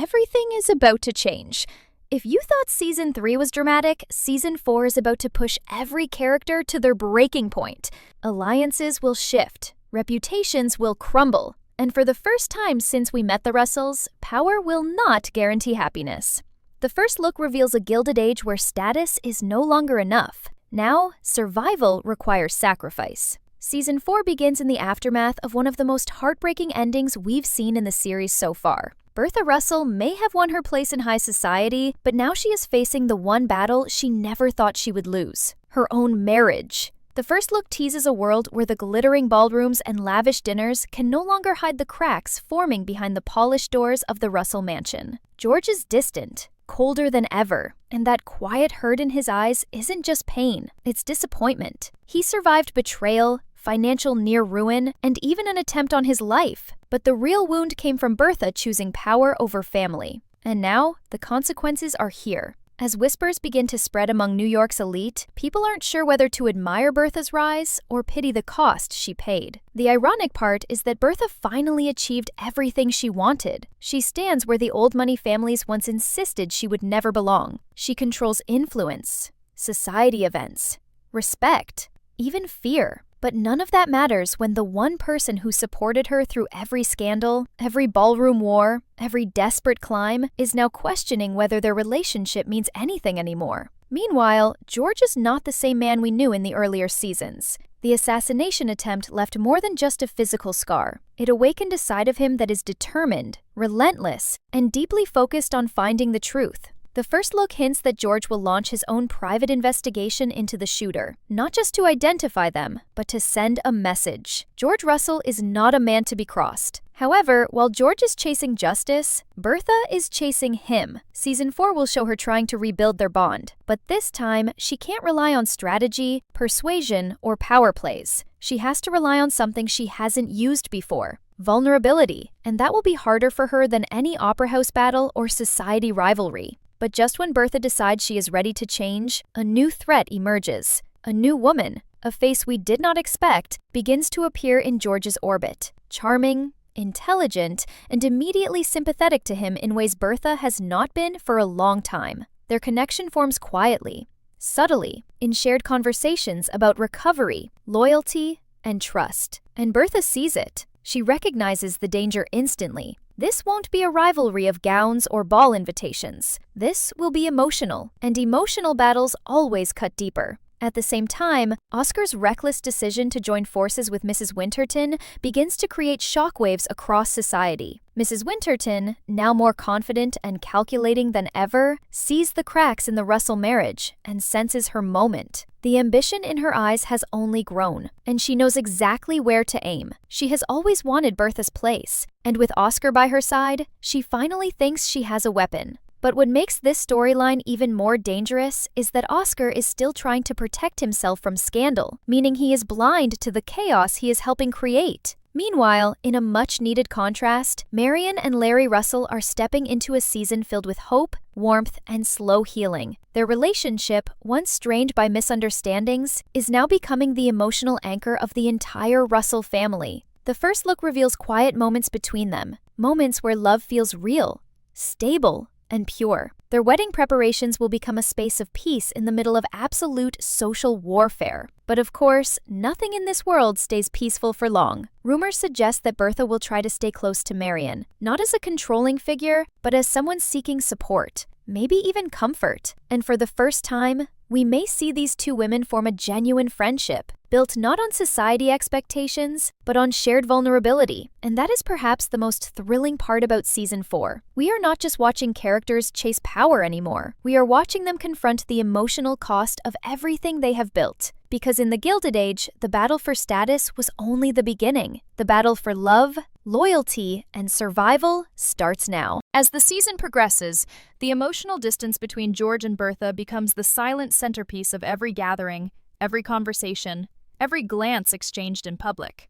everything is about to change. If you thought Season 3 was dramatic, Season 4 is about to push every character to their breaking point. Alliances will shift, reputations will crumble, and for the first time since we met the Russells, power will not guarantee happiness. The first look reveals a Gilded Age where status is no longer enough. Now, survival requires sacrifice. Season 4 begins in the aftermath of one of the most heartbreaking endings we've seen in the series so far. Bertha Russell may have won her place in high society, but now she is facing the one battle she never thought she would lose: her own marriage. The first look teases a world where the glittering ballrooms and lavish dinners can no longer hide the cracks forming behind the polished doors of the Russell mansion. George is distant, colder than ever, and that quiet hurt in his eyes isn't just pain, it's disappointment. He survived betrayal, financial near ruin, and even an attempt on his life. But the real wound came from Bertha choosing power over family. And now, the consequences are here. As whispers begin to spread among New York's elite, people aren't sure whether to admire Bertha's rise or pity the cost she paid. The ironic part is that Bertha finally achieved everything she wanted. She stands where the old money families once insisted she would never belong. She controls influence, society events, respect, even fear. But none of that matters when the one person who supported her through every scandal, every ballroom war, every desperate climb, is now questioning whether their relationship means anything anymore. Meanwhile, George is not the same man we knew in the earlier seasons. The assassination attempt left more than just a physical scar. It awakened a side of him that is determined, relentless, and deeply focused on finding the truth. The first look hints that George will launch his own private investigation into the shooter, not just to identify them, but to send a message. George Russell is not a man to be crossed. However, while George is chasing justice, Bertha is chasing him. Season 4 will show her trying to rebuild their bond, but this time, she can't rely on strategy, persuasion, or power plays. She has to rely on something she hasn't used before: vulnerability, and that will be harder for her than any opera house battle or society rivalry. But just when Bertha decides she is ready to change, a new threat emerges. A new woman, a face we did not expect, begins to appear in George's orbit. Charming, intelligent, and immediately sympathetic to him in ways Bertha has not been for a long time. Their connection forms quietly, subtly, in shared conversations about recovery, loyalty, and trust. And Bertha sees it. She recognizes the danger instantly. This won't be a rivalry of gowns or ball invitations. This will be emotional, and emotional battles always cut deeper. At the same time, Oscar's reckless decision to join forces with Mrs. Winterton begins to create shockwaves across society. Mrs. Winterton, now more confident and calculating than ever, sees the cracks in the Russell marriage and senses her moment. The ambition in her eyes has only grown, and she knows exactly where to aim. She has always wanted Bertha's place, and with Oscar by her side, she finally thinks she has a weapon. But what makes this storyline even more dangerous is that Oscar is still trying to protect himself from scandal, meaning he is blind to the chaos he is helping create. Meanwhile, in a much-needed contrast, Marion and Larry Russell are stepping into a season filled with hope, warmth, and slow healing. Their relationship, once strained by misunderstandings, is now becoming the emotional anchor of the entire Russell family. The first look reveals quiet moments between them, moments where love feels real, stable, and pure. Their wedding preparations will become a space of peace in the middle of absolute social warfare. But of course, nothing in this world stays peaceful for long. Rumors suggest that Bertha will try to stay close to Marion, not as a controlling figure, but as someone seeking support, maybe even comfort. And for the first time, we may see these two women form a genuine friendship, built not on society expectations, but on shared vulnerability. And that is perhaps the most thrilling part about Season 4. We are not just watching characters chase power anymore. We are watching them confront the emotional cost of everything they have built. Because in the Gilded Age, the battle for status was only the beginning. The battle for love, loyalty, and survival starts now. As the season progresses, the emotional distance between George and Bertha becomes the silent centerpiece of every gathering, every conversation, every glance exchanged in public.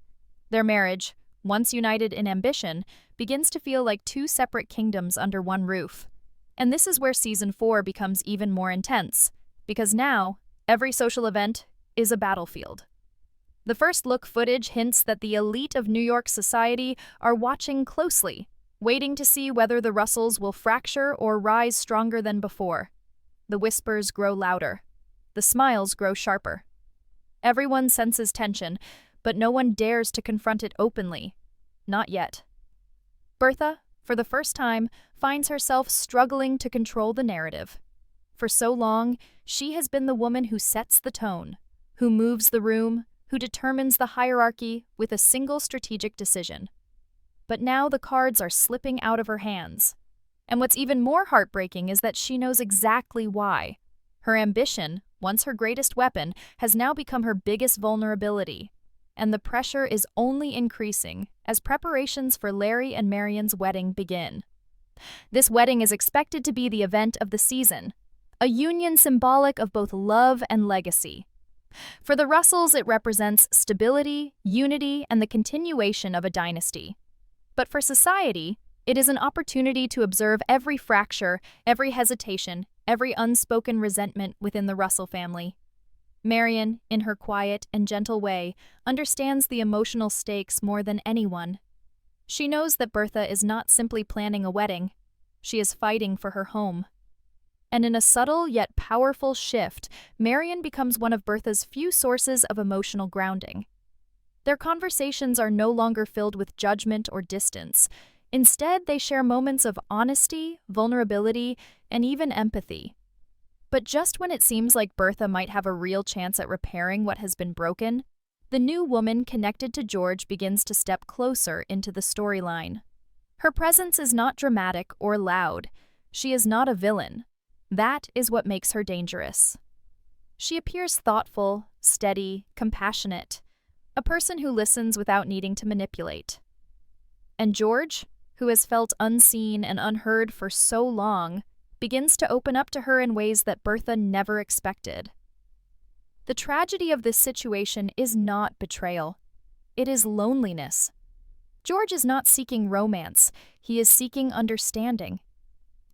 Their marriage, once united in ambition, begins to feel like two separate kingdoms under one roof. And this is where Season 4 becomes even more intense, because now, every social event is a battlefield. The first look footage hints that the elite of New York society are watching closely, waiting to see whether the Russells will fracture or rise stronger than before. The whispers grow louder. The smiles grow sharper. Everyone senses tension, but no one dares to confront it openly. Not yet. Bertha, for the first time, finds herself struggling to control the narrative. For so long, she has been the woman who sets the tone, who moves the room, who determines the hierarchy with a single strategic decision. But now the cards are slipping out of her hands. And what's even more heartbreaking is that she knows exactly why. Her ambition, once her greatest weapon, has now become her biggest vulnerability. And the pressure is only increasing as preparations for Larry and Marion's wedding begin. This wedding is expected to be the event of the season, a union symbolic of both love and legacy. For the Russells, it represents stability, unity, and the continuation of a dynasty. But for society, it is an opportunity to observe every fracture, every hesitation, every unspoken resentment within the Russell family. Marion, in her quiet and gentle way, understands the emotional stakes more than anyone. She knows that Bertha is not simply planning a wedding. She is fighting for her home. And in a subtle yet powerful shift, Marion becomes one of Bertha's few sources of emotional grounding. Their conversations are no longer filled with judgment or distance. Instead, they share moments of honesty, vulnerability, and even empathy. But just when it seems like Bertha might have a real chance at repairing what has been broken, the new woman connected to George begins to step closer into the storyline. Her presence is not dramatic or loud. She is not a villain. That is what makes her dangerous. She appears thoughtful, steady, compassionate, a person who listens without needing to manipulate. And George, who has felt unseen and unheard for so long, begins to open up to her in ways that Bertha never expected. The tragedy of this situation is not betrayal. It is loneliness. George is not seeking romance. He is seeking understanding.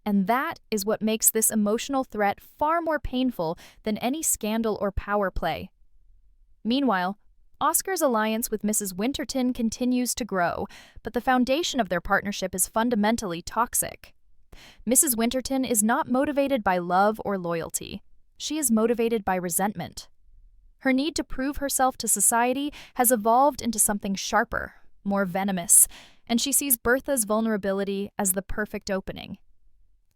And that is what makes this emotional threat far more painful than any scandal or power play. Meanwhile, Oscar's alliance with Mrs. Winterton continues to grow, but the foundation of their partnership is fundamentally toxic. Mrs. Winterton is not motivated by love or loyalty. She is motivated by resentment. Her need to prove herself to society has evolved into something sharper, more venomous, and she sees Bertha's vulnerability as the perfect opening.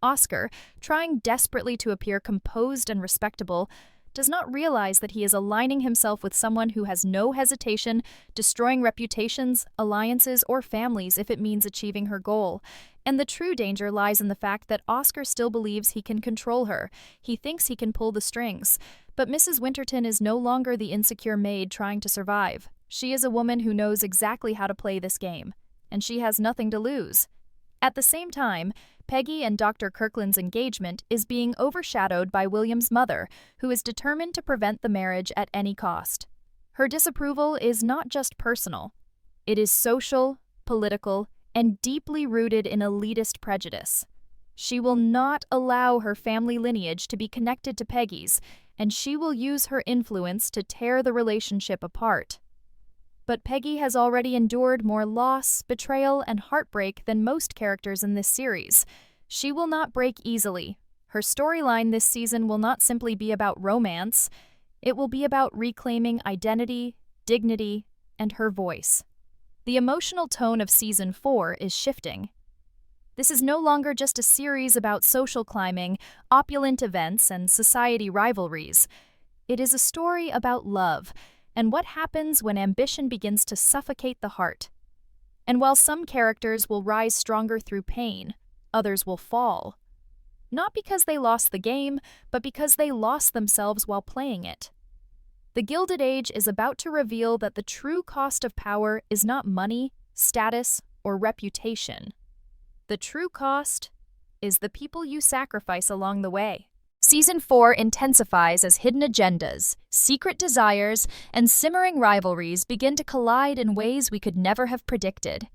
Oscar, trying desperately to appear composed and respectable, does not realize that he is aligning himself with someone who has no hesitation, destroying reputations, alliances, or families if it means achieving her goal. And the true danger lies in the fact that Oscar still believes he can control her. He thinks he can pull the strings. But Mrs. Winterton is no longer the insecure maid trying to survive. She is a woman who knows exactly how to play this game, and she has nothing to lose. At the same time, Peggy and Dr. Kirkland's engagement is being overshadowed by William's mother, who is determined to prevent the marriage at any cost. Her disapproval is not just personal. It is social, political, and deeply rooted in elitist prejudice. She will not allow her family lineage to be connected to Peggy's, and she will use her influence to tear the relationship apart. But Peggy has already endured more loss, betrayal, and heartbreak than most characters in this series. She will not break easily. Her storyline this season will not simply be about romance. It will be about reclaiming identity, dignity, and her voice. The emotional tone of Season 4 is shifting. This is no longer just a series about social climbing, opulent events, and society rivalries. It is a story about love, and what happens when ambition begins to suffocate the heart. And while some characters will rise stronger through pain, others will fall. Not because they lost the game, but because they lost themselves while playing it. The Gilded Age is about to reveal that the true cost of power is not money, status, or reputation. The true cost is the people you sacrifice along the way. Season 4 intensifies as hidden agendas, secret desires, and simmering rivalries begin to collide in ways we could never have predicted.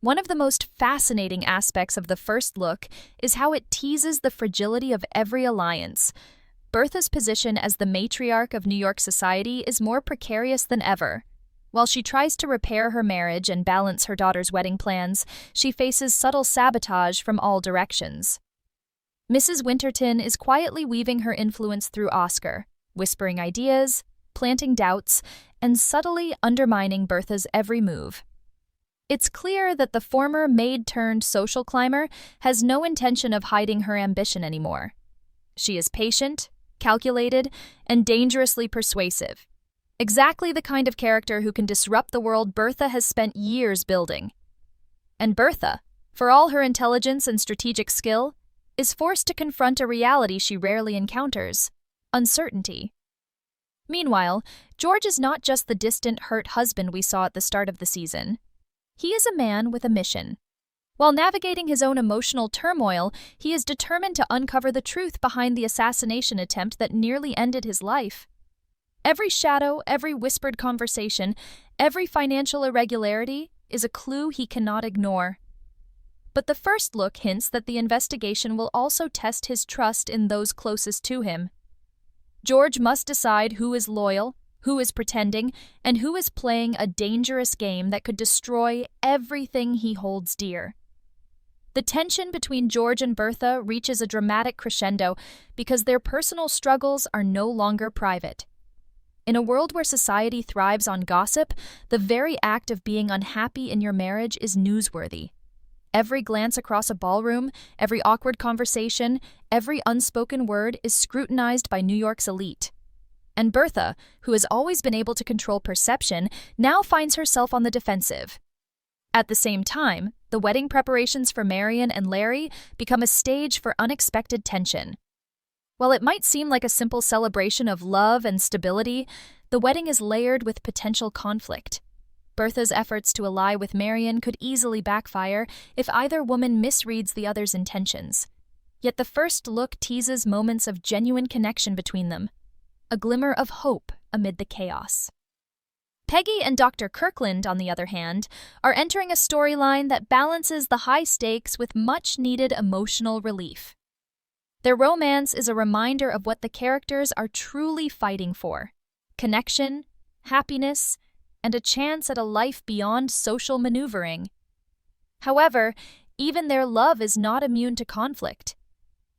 One of the most fascinating aspects of the first look is how it teases the fragility of every alliance. Bertha's position as the matriarch of New York society is more precarious than ever. While she tries to repair her marriage and balance her daughter's wedding plans, she faces subtle sabotage from all directions. Mrs. Winterton is quietly weaving her influence through Oscar, whispering ideas, planting doubts, and subtly undermining Bertha's every move. It's clear that the former maid-turned-social climber has no intention of hiding her ambition anymore. She is patient, calculated, and dangerously persuasive. Exactly the kind of character who can disrupt the world Bertha has spent years building. And Bertha, for all her intelligence and strategic skill, is forced to confront a reality she rarely encounters: uncertainty. Meanwhile, George is not just the distant, hurt husband we saw at the start of the season. He is a man with a mission. While navigating his own emotional turmoil, he is determined to uncover the truth behind the assassination attempt that nearly ended his life. Every shadow, every whispered conversation, every financial irregularity is a clue he cannot ignore. But the first look hints that the investigation will also test his trust in those closest to him. George must decide who is loyal, who is pretending, and who is playing a dangerous game that could destroy everything he holds dear. The tension between George and Bertha reaches a dramatic crescendo because their personal struggles are no longer private. In a world where society thrives on gossip, the very act of being unhappy in your marriage is newsworthy. Every glance across a ballroom, every awkward conversation, every unspoken word is scrutinized by New York's elite. And Bertha, who has always been able to control perception, now finds herself on the defensive. At the same time, the wedding preparations for Marion and Larry become a stage for unexpected tension. While it might seem like a simple celebration of love and stability, the wedding is layered with potential conflict. Bertha's efforts to ally with Marion could easily backfire if either woman misreads the other's intentions. Yet the first look teases moments of genuine connection between them, a glimmer of hope amid the chaos. Peggy and Dr. Kirkland, on the other hand, are entering a storyline that balances the high stakes with much-needed emotional relief. Their romance is a reminder of what the characters are truly fighting for: connection, happiness, and a chance at a life beyond social maneuvering. However, even their love is not immune to conflict.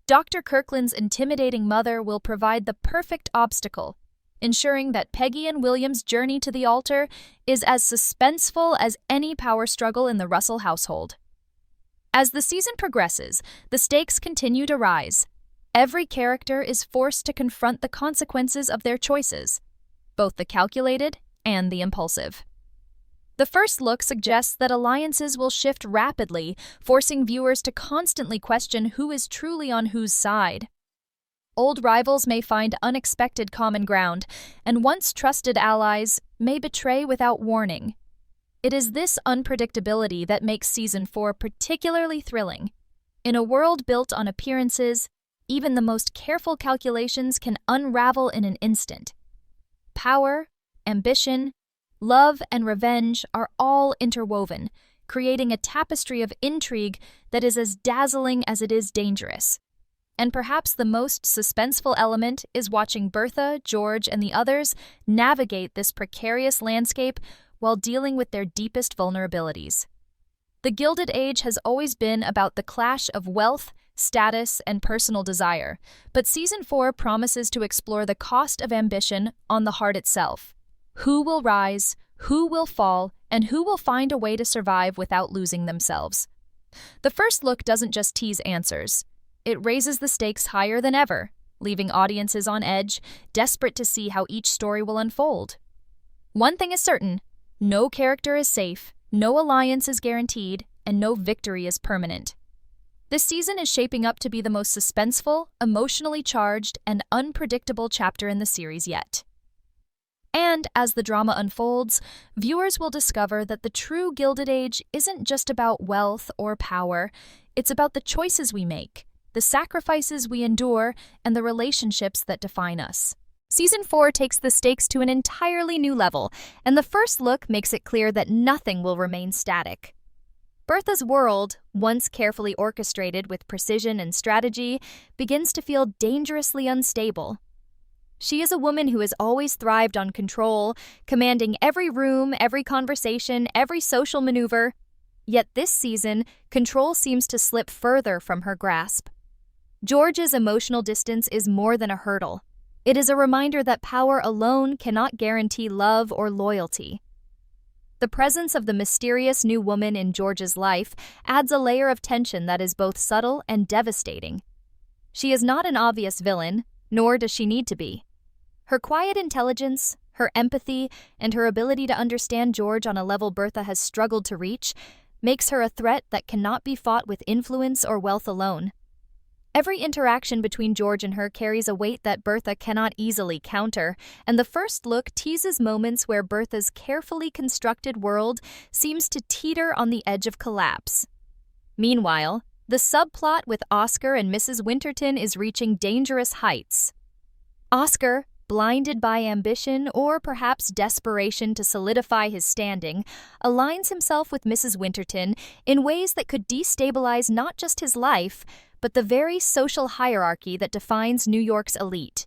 Dr. Kirkland's intimidating mother will provide the perfect obstacle, ensuring that Peggy and William's journey to the altar is as suspenseful as any power struggle in the Russell household. As the season progresses, the stakes continue to rise. Every character is forced to confront the consequences of their choices, both the calculated and the impulsive. The first look suggests that alliances will shift rapidly, forcing viewers to constantly question who is truly on whose side. Old rivals may find unexpected common ground, and once trusted allies may betray without warning. It is this unpredictability that makes Season 4 particularly thrilling. In a world built on appearances, even the most careful calculations can unravel in an instant. Power, ambition, love, and revenge are all interwoven, creating a tapestry of intrigue that is as dazzling as it is dangerous. And perhaps the most suspenseful element is watching Bertha, George, and the others navigate this precarious landscape while dealing with their deepest vulnerabilities. The Gilded Age has always been about the clash of wealth, status, and personal desire, but Season 4 promises to explore the cost of ambition on the heart itself. Who will rise, who will fall, and who will find a way to survive without losing themselves? The first look doesn't just tease answers. It raises the stakes higher than ever, leaving audiences on edge, desperate to see how each story will unfold. One thing is certain: no character is safe, no alliance is guaranteed, and no victory is permanent. This season is shaping up to be the most suspenseful, emotionally charged, and unpredictable chapter in the series yet. And as the drama unfolds, viewers will discover that the true Gilded Age isn't just about wealth or power. It's about the choices we make, the sacrifices we endure, and the relationships that define us. Season 4 takes the stakes to an entirely new level, and the first look makes it clear that nothing will remain static. Bertha's world, once carefully orchestrated with precision and strategy, begins to feel dangerously unstable. She is a woman who has always thrived on control, commanding every room, every conversation, every social maneuver. Yet this season, control seems to slip further from her grasp. George's emotional distance is more than a hurdle. It is a reminder that power alone cannot guarantee love or loyalty. The presence of the mysterious new woman in George's life adds a layer of tension that is both subtle and devastating. She is not an obvious villain, nor does she need to be. Her quiet intelligence, her empathy, and her ability to understand George on a level Bertha has struggled to reach makes her a threat that cannot be fought with influence or wealth alone. Every interaction between George and her carries a weight that Bertha cannot easily counter, and the first look teases moments where Bertha's carefully constructed world seems to teeter on the edge of collapse. Meanwhile, the subplot with Oscar and Mrs. Winterton is reaching dangerous heights. Oscar, blinded by ambition or perhaps desperation to solidify his standing, aligns himself with Mrs. Winterton in ways that could destabilize not just his life, but the very social hierarchy that defines New York's elite.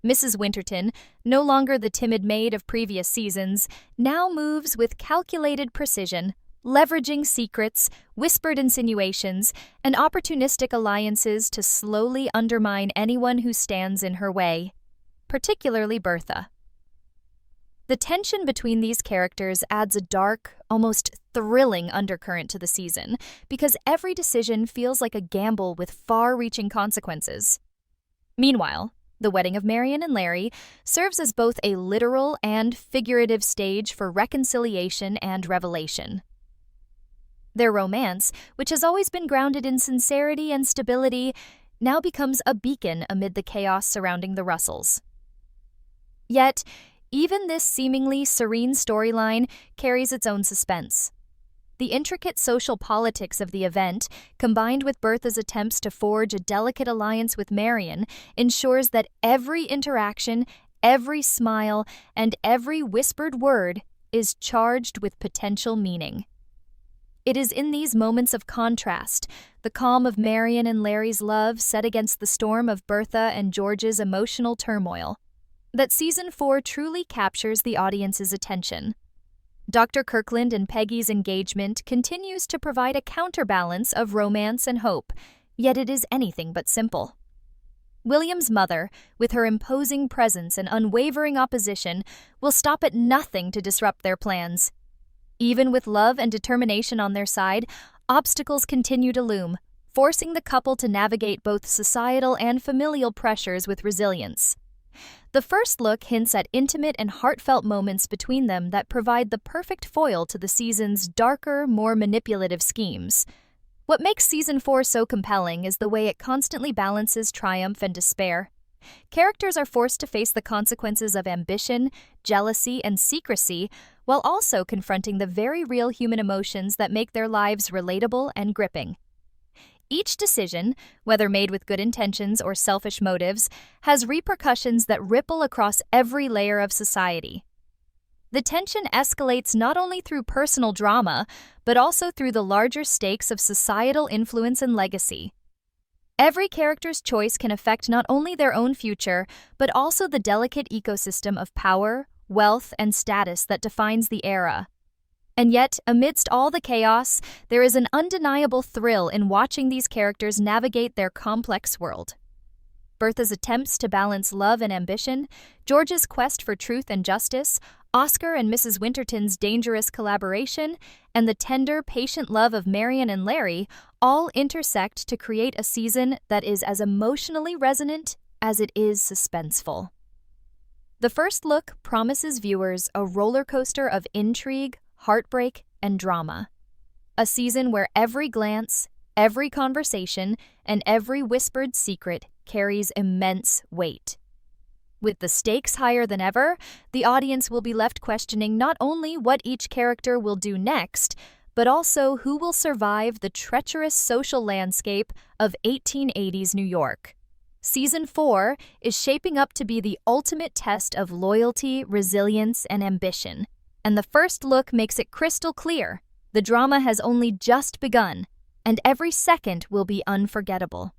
Mrs. Winterton, no longer the timid maid of previous seasons, now moves with calculated precision, leveraging secrets, whispered insinuations, and opportunistic alliances to slowly undermine anyone who stands in her way, particularly Bertha. The tension between these characters adds a dark, almost thrilling undercurrent to the season, because every decision feels like a gamble with far-reaching consequences. Meanwhile, the wedding of Marion and Larry serves as both a literal and figurative stage for reconciliation and revelation. Their romance, which has always been grounded in sincerity and stability, now becomes a beacon amid the chaos surrounding the Russells. Yet, even this seemingly serene storyline carries its own suspense. The intricate social politics of the event, combined with Bertha's attempts to forge a delicate alliance with Marion, ensures that every interaction, every smile, and every whispered word is charged with potential meaning. It is in these moments of contrast, the calm of Marion and Larry's love set against the storm of Bertha and George's emotional turmoil, that Season 4 truly captures the audience's attention. Dr. Kirkland and Peggy's engagement continues to provide a counterbalance of romance and hope, yet it is anything but simple. William's mother, with her imposing presence and unwavering opposition, will stop at nothing to disrupt their plans. Even with love and determination on their side, obstacles continue to loom, forcing the couple to navigate both societal and familial pressures with resilience. The first look hints at intimate and heartfelt moments between them that provide the perfect foil to the season's darker, more manipulative schemes. What makes Season 4 so compelling is the way it constantly balances triumph and despair. Characters are forced to face the consequences of ambition, jealousy, and secrecy, while also confronting the very real human emotions that make their lives relatable and gripping. Each decision, whether made with good intentions or selfish motives, has repercussions that ripple across every layer of society. The tension escalates not only through personal drama, but also through the larger stakes of societal influence and legacy. Every character's choice can affect not only their own future, but also the delicate ecosystem of power, wealth, and status that defines the era. And yet, amidst all the chaos, there is an undeniable thrill in watching these characters navigate their complex world. Bertha's attempts to balance love and ambition, George's quest for truth and justice, Oscar and Mrs. Winterton's dangerous collaboration, and the tender, patient love of Marion and Larry all intersect to create a season that is as emotionally resonant as it is suspenseful. The first look promises viewers a roller coaster of intrigue, heartbreak, and drama. A season where every glance, every conversation, and every whispered secret carries immense weight. With the stakes higher than ever, the audience will be left questioning not only what each character will do next, but also who will survive the treacherous social landscape of 1880s New York. Season 4 is shaping up to be the ultimate test of loyalty, resilience, and ambition. And the first look makes it crystal clear. The drama has only just begun, and every second will be unforgettable.